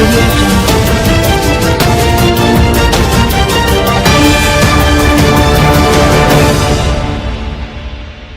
audio jungle।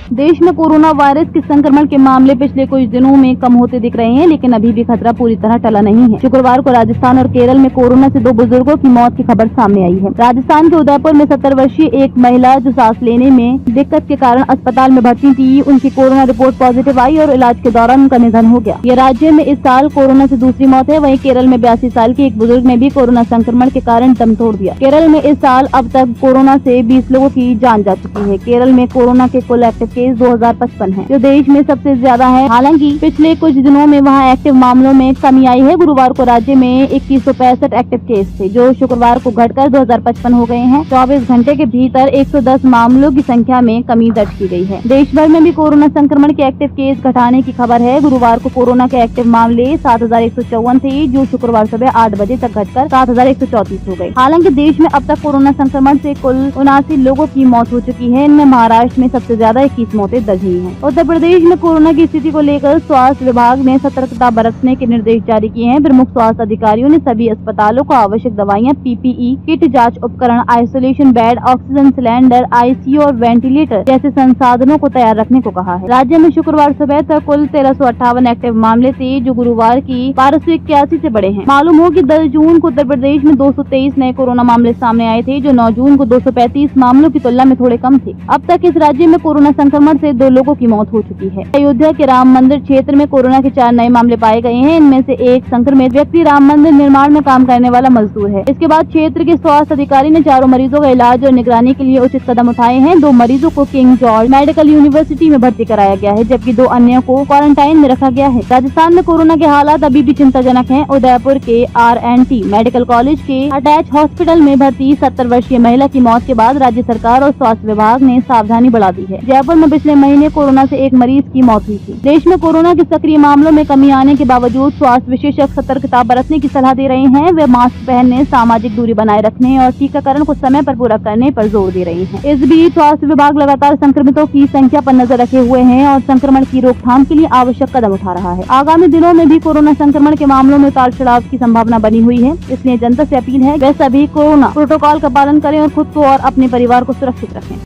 देश में corona virus के संक्रमण के मामले पिछले कुछ दिनों में कम होते दिख रहे हैं, लेकिन अभी भी खतरा पूरी तरह टला नहीं है। शुक्रवार को राजस्थान और केरल में कोरोना से 2 बुजुर्गों की मौत की खबर सामने आई है। राजस्थान के उदयपुर में 70 वर्षीय एक महिला जो सांस लेने में दिक्कत के कारण अस्पताल में भर्ती थी, उनकी कोरोना रिपोर्ट पॉजिटिव आई और इलाज के दौरान उनका निधन हो गया। ये राज्य में इस साल कोरोना से दूसरी मौत है। वहीं केरल में 82 साल के एक बुजुर्ग ने भी कोरोना संक्रमण के कारण दम तोड़ दिया। केरल में इस साल अब तक कोरोना से 20 लोगों की जान जा चुकी है। केरल में कोरोना के कुल एक्टिव केस 2055 है, जो देश में सबसे ज्यादा है। हालांकि पिछले कुछ दिनों में वहां एक्टिव मामलों में कमी आई है। गुरुवार को राज्य में 2165 एक्टिव केस थे, जो शुक्रवार को घटकर 2055 हो गए हैं। 24 घंटे के भीतर 110 मामलों की संख्या में कमी दर्ज की गई है। देश भर में भी कोरोना संक्रमण के एक्टिव केस घटाने की खबर है। गुरुवार को कोरोना के एक्टिव मामले 7154 थे, जो शुक्रवार सुबह 8 बजे तक घटकर 7134 हो गए। हालांकि देश में अब तक कोरोना संक्रमण से कुल 79 लोगों की मौत हो चुकी है। इनमें महाराष्ट्र में सबसे ज्यादा 21 मौतें दर्ज हुई हैं। उत्तर प्रदेश में कोरोना की स्थिति को लेकर स्वास्थ्य विभाग ने सतर्कता बरतने के निर्देश जारी किए हैं। प्रमुख स्वास्थ्य अधिकारियों ने सभी अस्पतालों को आवश्यक दवाइयां, PPE किट, जांच उपकरण, isolation bed, oxygen cylinder, ICU और वेंटिलेटर जैसे संसाधनों को तैयार रखने को कहा है। राज्य में शुक्रवार सुबह तक कुल 1358 एक्टिव मामले थे, जो गुरुवार की 1281 से बढ़े हैं। मालूम हो कि 10 जून को उत्तर प्रदेश में 223 नए कोरोना मामले सामने आए थे, जो 9 जून को 235 मामलों की तुलना में थोड़े कम थे। अब तक इस राज्य में कोरोना संक्रमण से 2 लोगों की मौत हो चुकी है। अयोध्या के राम मंदिर क्षेत्र में कोरोना के 4 नए मामले पाए गए हैं। इनमें से एक संक्रमित व्यक्ति राम मंदिर निर्माण में काम करने वाला मजदूर है। इसके बाद क्षेत्र के स्वास्थ्य अधिकारी ने चारों मरीजों का इलाज और निगरानी के लिए उचित कदम उठाए हैं। 2 मरीजों को किंग जॉर्ज मेडिकल यूनिवर्सिटी में भर्ती कराया गया है, जबकि 2 अन्य को क्वारंटाइन में रखा गया है। राजस्थान में कोरोना के हालात अभी भी चिंताजनक हैं। उदयपुर के RNT मेडिकल कॉलेज के अटैच हॉस्पिटल में भर्ती 70 वर्षीय महिला की मौत के बाद राज्य सरकार और स्वास्थ्य विभाग ने सावधानी बढ़ा दी है। जयपुर में पिछले महीने कोरोना से एक मरीज की मौत हुई थी। देश में कोरोना के सक्रिय मामलों में कमी आने के बावजूद स्वास्थ्य विशेषज्ञ सतर्कता बरतने की सलाह दे रहे हैं। वे मास्क पहनने, सामाजिक दूरी बनाए रखने और टीकाकरण को समय पर पूरा करने पर जोर दे रहे हैं। इस बीच स्वास्थ्य विभाग लगातार संक्रमितों की संख्या पर नजर रखे हुए हैं और संक्रमण की रोकथाम के लिए आवश्यक कदम उठा रहा है। आगामी दिनों में भी कोरोना संक्रमण के मामलों में उतार चढ़ाव की संभावना बनी हुई है। इसलिए जनता से अपील है, वे सभी कोरोना प्रोटोकॉल का पालन करें और खुद को और अपने परिवार को सुरक्षित रखें।